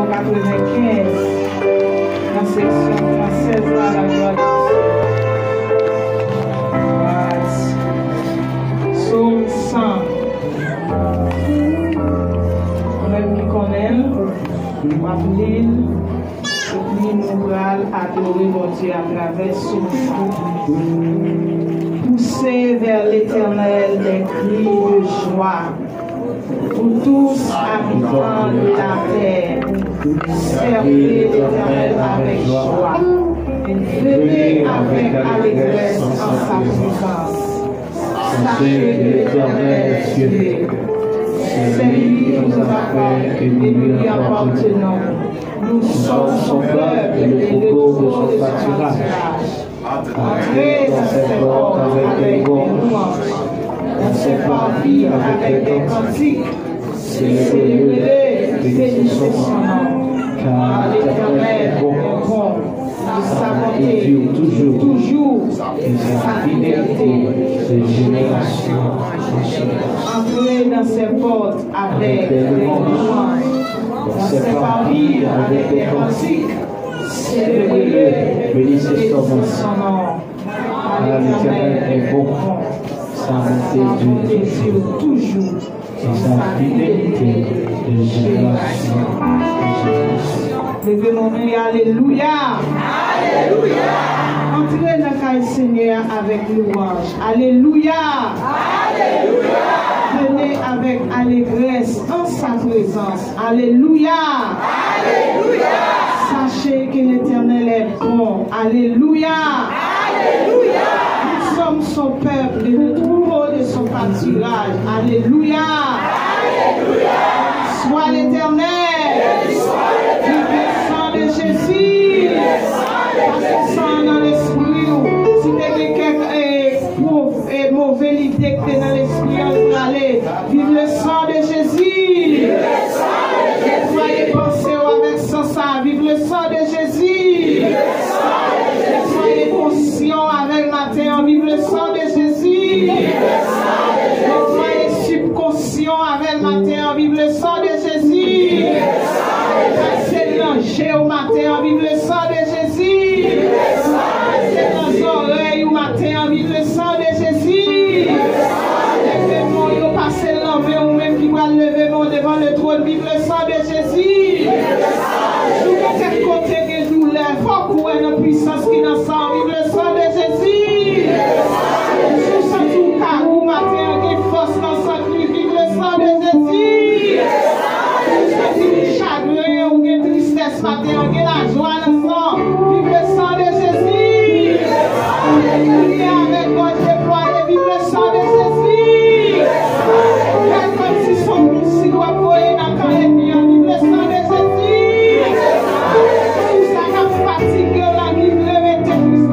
195, la section française là, la droite. Psaume 100. Même qui connaît, Mablil, et puis nous allons adorer mon Dieu à travers son fou. Pousser vers l'éternel des cris de joie. Pour tous habitants de la terre, servez l'éternel avec joie. Venez avec allégresse en sa présence. Sachez que l'éternel est Dieu. C'est lui qui nous appelle et nous lui appartenons. Nous sommes son peuple et le troupeau de son pâturage. Entrez dans ses portes avec des louanges, dans ses parvis avec des cantiques. Célébrez-le, bénissez son nom, car l'éternel est bon, sa bonté toujours, et sa fidélité de génération en génération. Entrez dans ses portes avec des louanges, dans ses parvis avec des cantiques. Célébrez-le, bénissez son nom, car l'éternel est bon, sa bonté dure toujours, et sa fidélité de génération en génération. Levez mon main, alléluia. Alléluia. Entrez dans le Seigneur avec louange. Alléluia. Alléluia. Venez avec allégresse en sa présence. Alléluia. Alléluia. Sachez que l'Éternel est bon. Alléluia. Alléluia. Nous sommes son peuple et le troupeau de son pâturage. Alléluia. Alléluia. Sois l'Éternel. Jésus, parce que sang dans l'esprit, si tu as quelques mauvais idées que tu es dans l'esprit, on va aller. Vive le sang de Jésus. Soyez pensés avec son sang. Vive le sang de Jésus. Soyez conscients avec matin. Vive le sang de Jésus. Soyez subconscients avec matin. Vive le sang de Jésus. J'ai au matin, vive le sang de Jésus. C'est dans les oreilles au matin, vive le sang de Jésus. Levez-moi, il passe l'envers ou même qui va lever mon devant le trône, vive le sang de Jésus. Sous quel côté que douleur, faut courir dans la puissance qui dans le sang, vive le sang de Jésus. Sous ce tout cas, au matin, qui force dans le sang, vive le sang de Jésus. Chagrin ou tristesse matin, on la joie dans le sang. Vive le sang de Jésus. Alléluia, avec votre déployé, vive le sang de Jésus. Faites comme si son missile doit courir dans le carré, vive le sang de Jésus. Tout ça qui a fatigué, on a qui veut mettre plus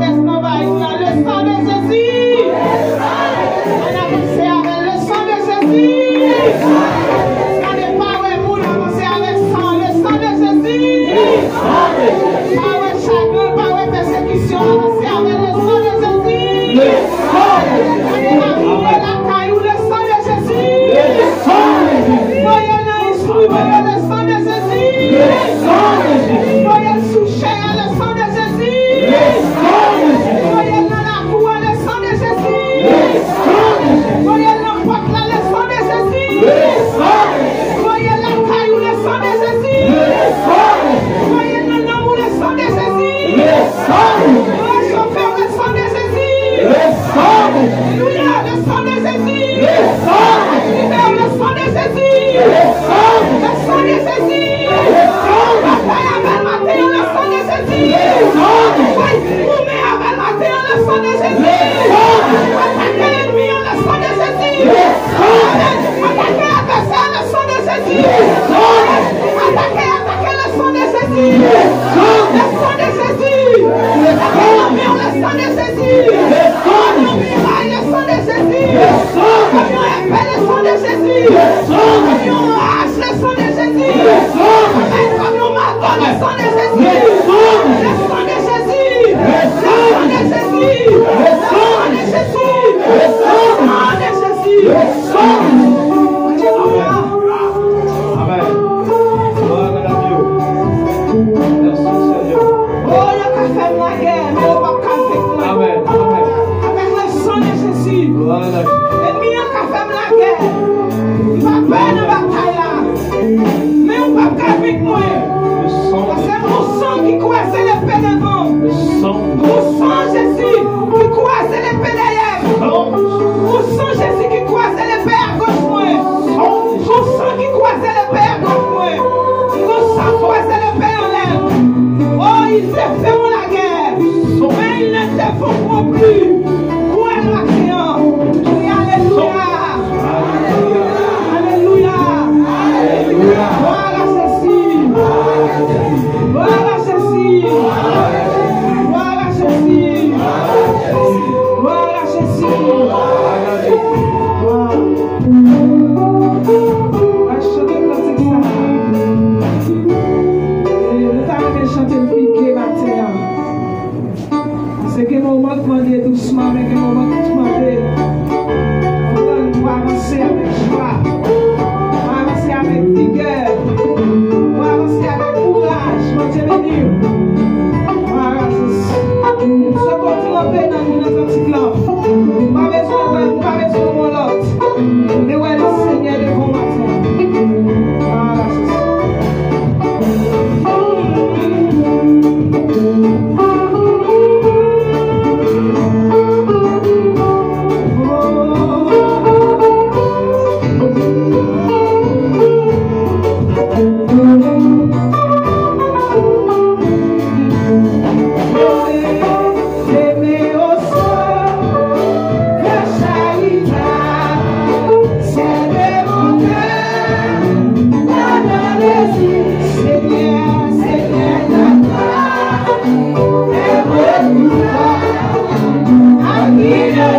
Merci Seigneur. Oh, il a fait la guerre, mais on va calmer moi. Amen. Amen. Avec le sang de Jésus. Voilà. L'ennemi a fait la guerre. Il va perdre la bataille là. Mais on va calmer moi. Le sang. C'est mon sang qui croise l'épée devant. Le sang. Mon sang Jésus qui croise l'épée derrière. Mon sang Jésus qui croise l'épée à gauche moi. Mon sang qui croise l'épée à gauche moi. Mon sang croise l'épée en l'air. Oh, ils te feront la guerre. Mais ils ne te feront plus. Quoi la créant? Oui, alléluia. Alléluia. Alléluia. Voilà Jésus. Voilà Jésus. Voilà Jésus. Voilà Jésus. On va chanter comme ça. Nous t'avons chanté le piqué matin. C'est que mon moment demandé doucement, mais que mon moment demandé. On va avancer avec joie. On va avancer avec vigueur. On va avancer avec courage. Mon Dieu béni. Voilà, c'est ça. Nous sommes continués dans notre petit plan. Pas besoin de mon lot. Mais ouais, le Seigneur est bon matin. Voilà, c'est ça. Seigneur,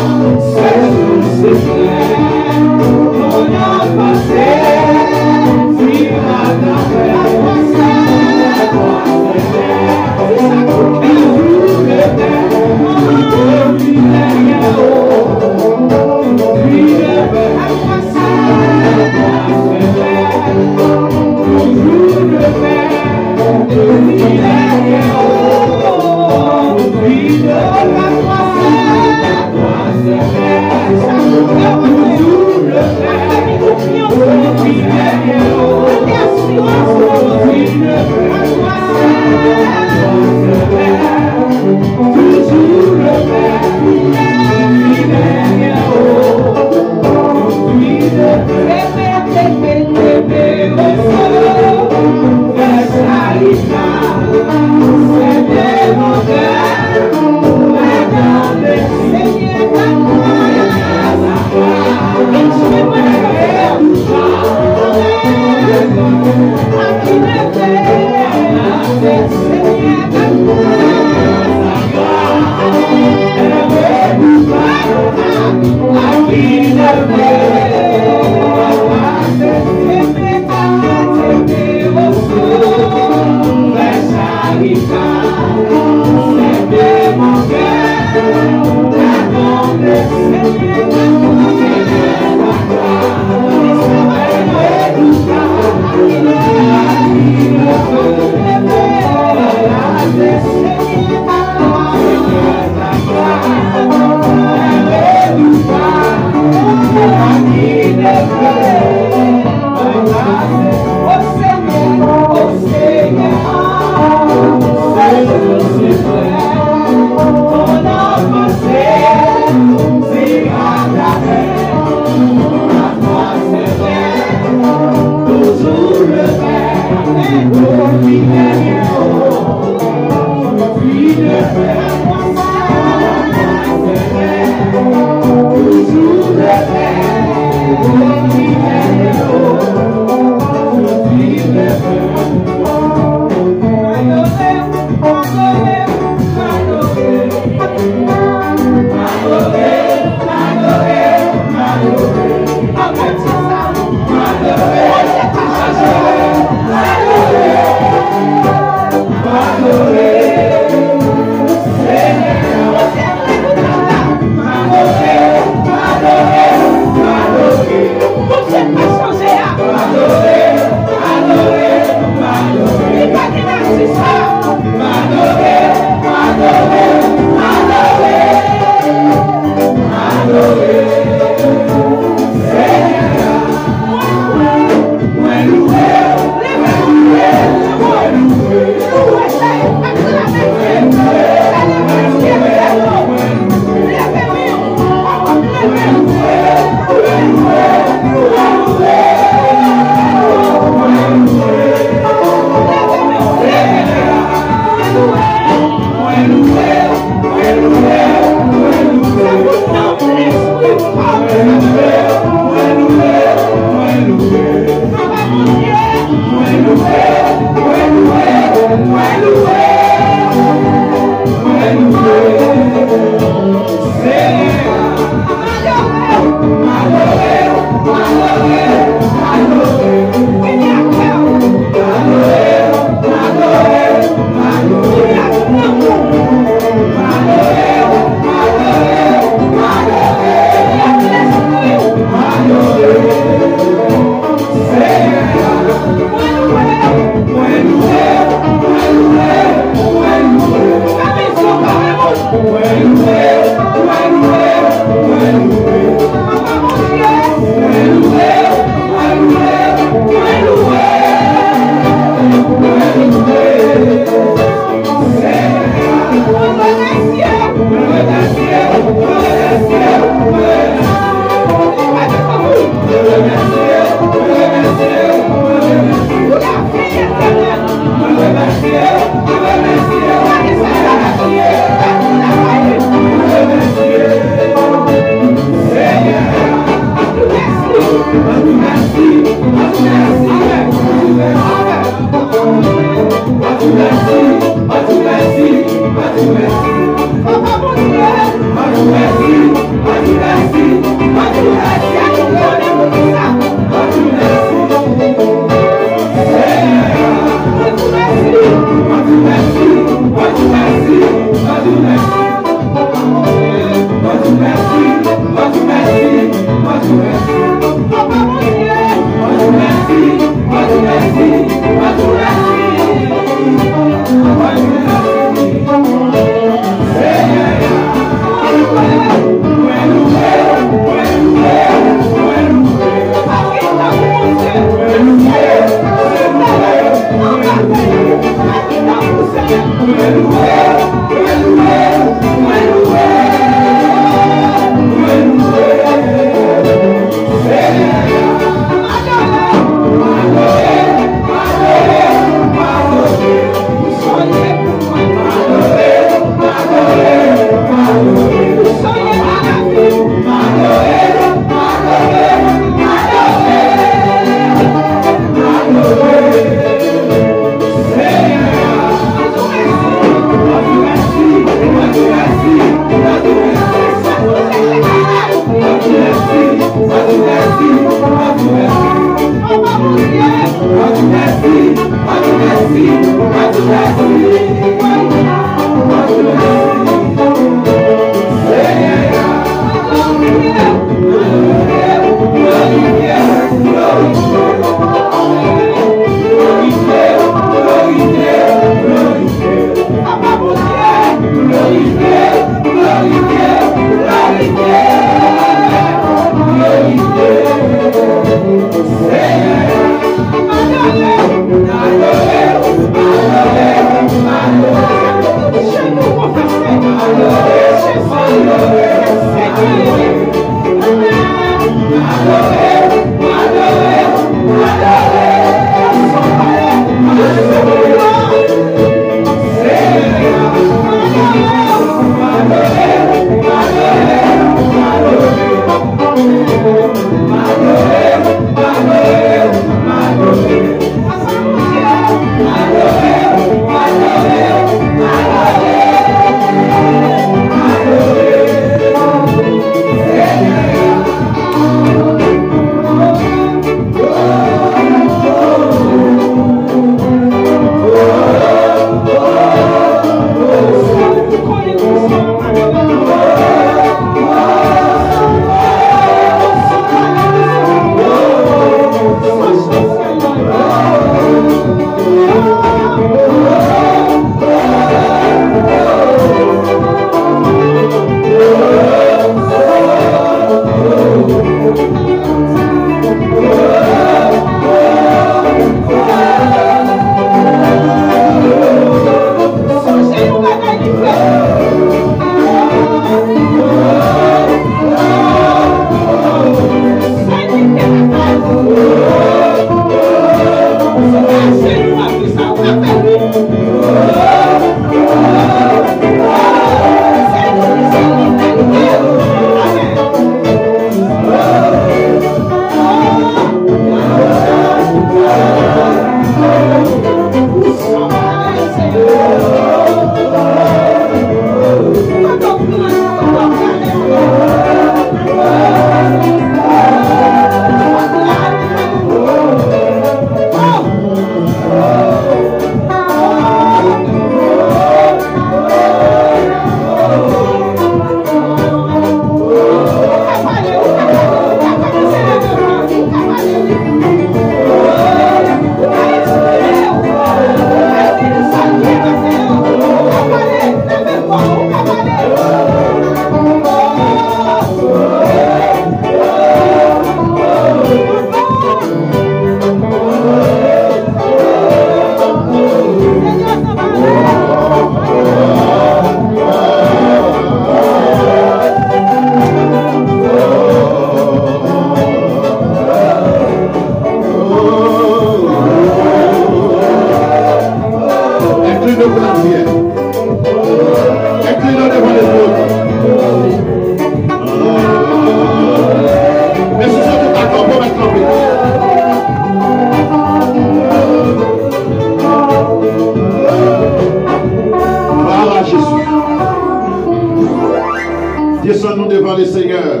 Descendons devant le Seigneur,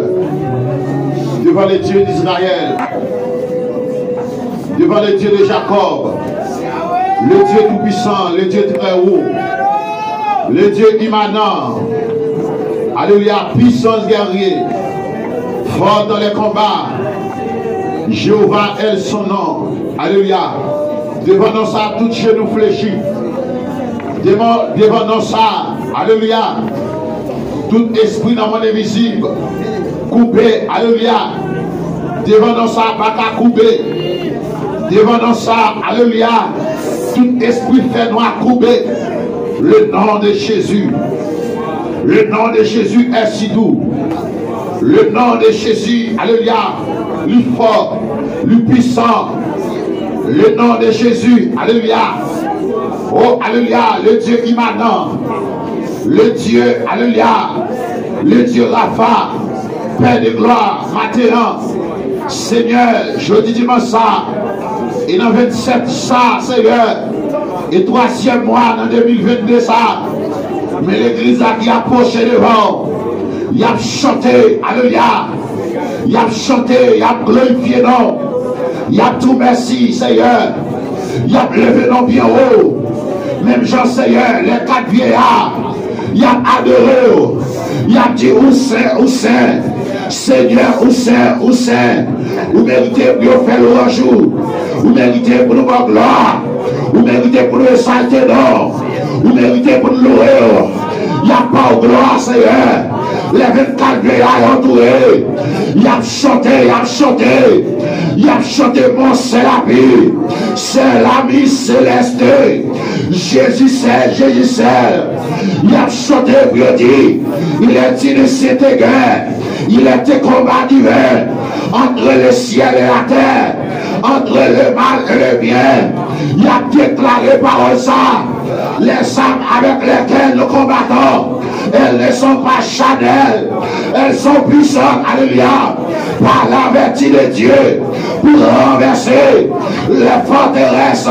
devant le Dieu d'Israël, devant le Dieu de Jacob, le Dieu tout-puissant, le Dieu très haut, le Dieu immanent. Alléluia, puissance guerrier, fort dans les combats. Jéhovah est son nom. Alléluia. Devant nous ça, tout genou fléchi. Devant nous ça, alléluia. Tout esprit dans le monde invisible, coupé, alléluia. Devant nous ça, pas qu'à couper. Devant nous ça, alléluia. Tout esprit fait noir coupé. Le nom de Jésus. Le nom de Jésus est si doux. Le nom de Jésus, alléluia, le fort, le puissant. Le nom de Jésus, alléluia. Oh, alléluia, le Dieu immanent. Le Dieu, alléluia. Le Dieu Rapha, Père de gloire, maintenant. Seigneur, je dis dimanche ça. Et dans 27 ça, Seigneur. Et 3e mois dans 2022 ça. Mais l'église a qui approché devant. Il a chanté, alléluia. Il a chanté, il a glorifié, non. Il a tout merci, Seigneur. Il a levé non bien haut. Même Jean, Seigneur, les 4 vieillards, il a adoré. Il a dit, où c'est, Seigneur, où c'est. Vous méritez pour faire le jour. Vous méritez pour nous voir gloire. Vous méritez pour nous exalter, non. Vous méritez pour nous louer. Il n'y a pas de gloire, Seigneur. Les 24 vieillards entourés. Il a chanté. Il a chanté mon c'est la vie. C'est l'ami céleste. Jésus c'est. Il a chanté pour dire. Il a dit de cette guerre. Il était combat divin entre le ciel et la terre. Entre le mal et le bien. Il a déclaré par ça. Les âmes avec lesquelles nous combattons, elles ne sont pas charnelles, elles sont puissantes, alléluia, par la vertu de Dieu, pour renverser les forteresses.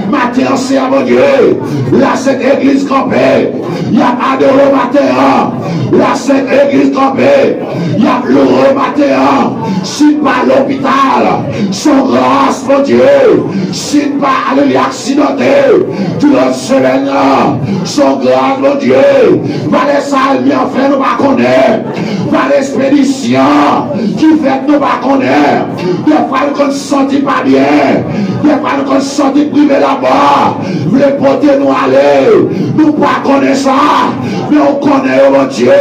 Matin, c'est à mon Dieu, là cette église campée, il y a adoré matin, là cette église campée, il y a l'heureux matin, si pas l'hôpital, son grâce, mon Dieu, si pas alléluia accidenté, tu le semaine, son grâce, mon Dieu, va les salles, bien fait, nous pas connaître, va l'expédition, qui fait, nous pas connaître, des fois, nous ne sentit pas bien, des fois, nous ne sentit privé là-bas, vous les porter nous aller, nous pas connaître ça, mais on connaît, mon Dieu,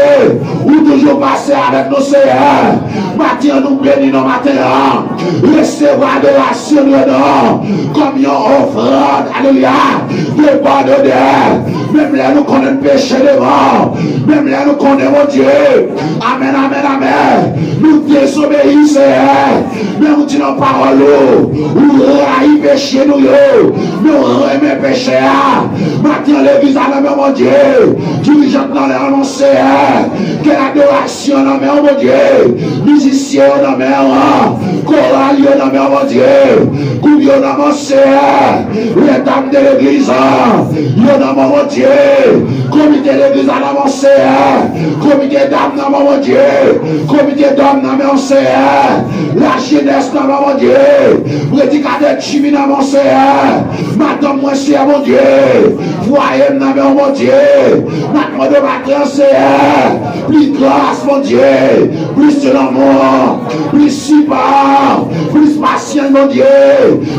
ou toujours passer avec nos seigneurs, matin, nous bénissons nos matins, recevoir de la surnom, comme une offrande, alléluia, de bonne odeur, même là nous connaissons le péché devant, même là nous connaissons mon Dieu, amen, nous désobéissons, mais nous disons parole, nous raillons péché, nous remet péché, maintenant l'église a la mon Dieu, dirigeant dans les annoncés, que l'adoration dans mon Dieu, musicien dans mes chorale dans mon Dieu, couillon dans mon Seigneur, les dames de l'église, dans mon Dieu, comité de l'église dans mon Seigneur, comité d'âme dans mon Dieu, comité d'homme dans mon Seigneur, la jeunesse dans mon Dieu, prédicateur chimie dans mon Seigneur, madame moi c'est mon Dieu, voyez dans mon Dieu, maintenant de ma Seigneur, plus grâce mon Dieu, plus de l'amour, plus support, plus patience mon Dieu,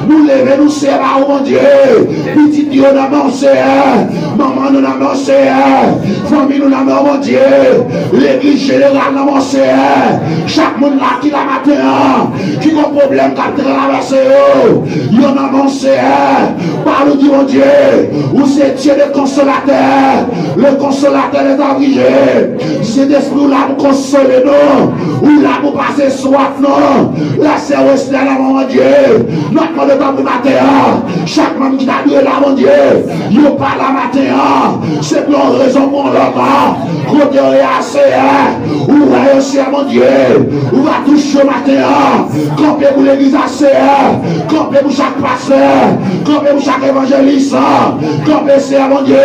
nous lever nous serrer mon Dieu, petit Dieu dans mon Seigneur, maman nous dans mon Seigneur, famille nous dans mon Dieu, l'église générale dans mon Seigneur, chaque monde là qui la matin, qui a un problème qui a traversé, il y en a mon Seigneur, parle du mon Dieu, où c'est Dieu le consolateur, le consolateur des affligés, c'est d'esprit là pour consoler nous, ou là pour passer soif non, la service là mon Dieu, notre monde de temps pour matin, chaque monde qui t'a doué là mon Dieu, il parle la matin, c'est pour une raison pour l'autre, côté assez, ou va aussi à mon Dieu, ou va toucher au matin, camper pour l'église assez, camper pour chaque pasteur, camper pour chaque évangéliste, camper c'est à mon Dieu,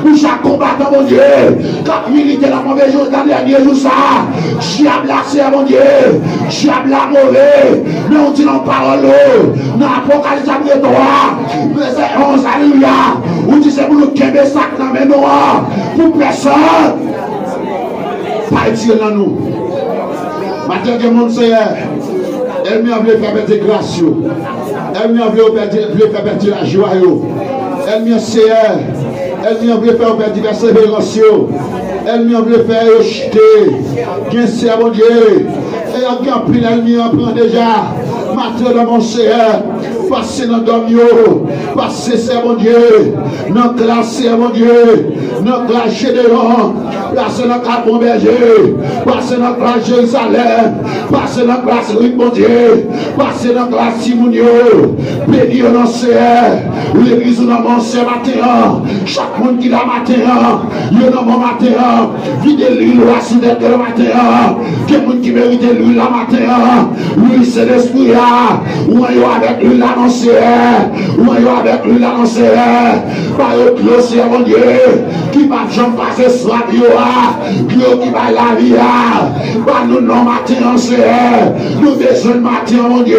pour chaque combattant mon Dieu, quand militaire dans mon jour, dans le dernier jour ça, diable c'est à mon Dieu, diable mauvais, mais on dit dans parole, dans l'Apocalypse chapitre 3, verset 11, alléluia, on dit c'est pour nous qu'aimer ça dans mes noirs, pour personne, pas dire dans nous. Maintenant que mon Seigneur, Elle m'a voulu faire perdre grâce. Elle m'a voulu faire perdre la joie. Elle m'a Seigneur. Elle m'a voulu faire perdre persévérance. Elle m'a voulu faire jeter. Bien c'est mon Dieu. Et en pile, elle m'a prend déjà. Matin dans mon Seigneur. Passez dans Domio. Passez, c'est mon Dieu. Dans classe, c'est mon Dieu. Dans classe Gédéon. Passez dans Capon Berger. Passez dans classe Jérusalem. Passez dans classe Rick, mon Dieu. Passez dans classe Simonio. Béni au nom Seigneur. L'église dans mon Seigneur matin. Chaque monde qui l'a matin. Il y a dans mon matin. Videz l'huile ou assis d'être le matin. Quel monde qui mérite l'huile la matin. Lui, c'est l'esprit. Ou avec lui l'annoncer. Ou avec lui l'annoncer. Par le Seigneur, mon Dieu. Qui va jamais passer soit qui va la vie. Par nous, non, matin, Seigneur. Nous besoin de matin, mon Dieu.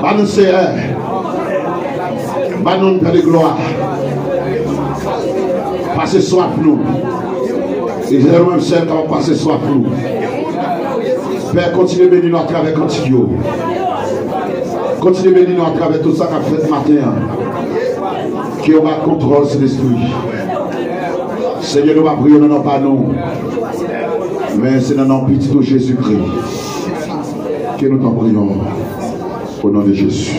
Par nous, Seigneur. Par nous, Père de gloire. Passez soif, nous. Et j'ai même seul quand on passe soif, nous. Père, continue de bénir nous à travers Cantico. Continue de bénir nous à travers tout ça qu'a fait ce matin. Qui aura contrôle sur l'esprit. Seigneur, nous va prier dans nos pas nous. Mais c'est dans notre petit de Jésus-Christ que nous t'en prions. Au nom de Jésus.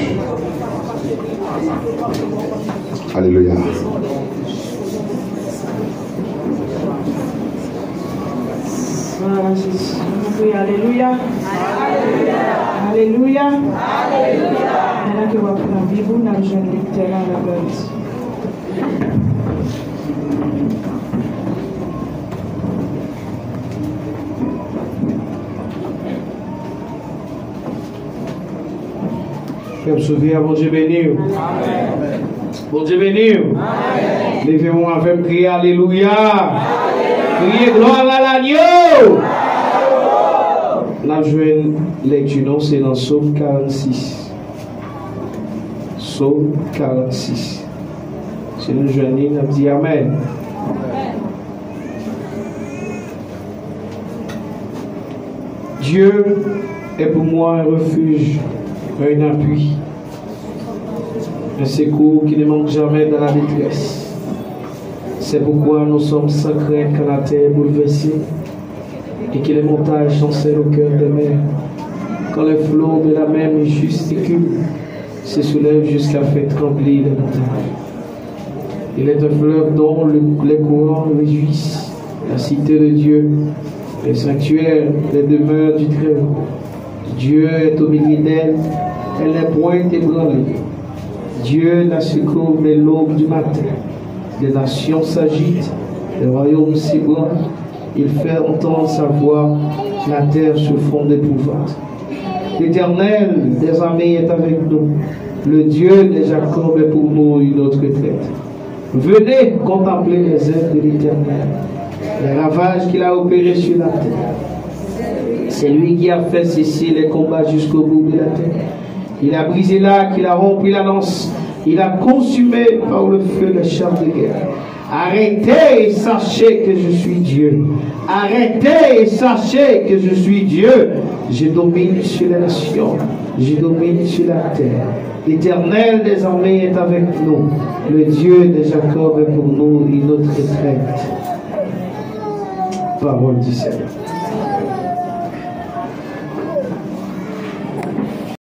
Alléluia. Voilà, Jésus. Alléluia. Alléluia. Alléluia. Maintenant que vous apprenez la Bible, nous avons jeune lecteur à la base. Frère, souviens, bon Dieu béni. Bon Dieu béni. Levez-moi avec crier Alléluia. Criez gloire à l'agneau. La journée lecture, c'est dans Psaume 46. Psaume 46. C'est une journée, on dit Amen. Dieu est pour moi un refuge, un appui, un secours qui ne manque jamais dans la détresse. C'est pourquoi nous sommes sans crainte quand la terre est bouleversée et que les montagnes chancellent au cœur des mers. Quand les flots de la mer juste écument, se soulèvent jusqu'à faire trembler les montagnes. Il est un fleuve dont les courants réjouissent, la cité de Dieu, le sanctuaire, les demeures du Très-Haut. Dieu est au milieu d'elle, elle n'est point ébranlée. Dieu la secourt dès l'aube du matin. Les nations s'agitent, les royaumes s'ébranlent. Il fait entendre sa voix, la terre se fond d'épouvante. L'Éternel des armées est avec nous. Le Dieu de Jacob est pour nous une autre retraite. Venez contempler les œuvres de l'Éternel, les ravages qu'il a opérés sur la terre. C'est lui qui a fait cesser les combats jusqu'au bout de la terre. Il a brisé l'arc, il a rompu la lance, il a consumé par le feu les chars de guerre. Arrêtez et sachez que je suis Dieu. Arrêtez et sachez que je suis Dieu. Je domine sur les nations, je domine sur la terre. L'Éternel des armées est avec nous. Le Dieu de Jacob est pour nous une autre retraite. Parole du Seigneur.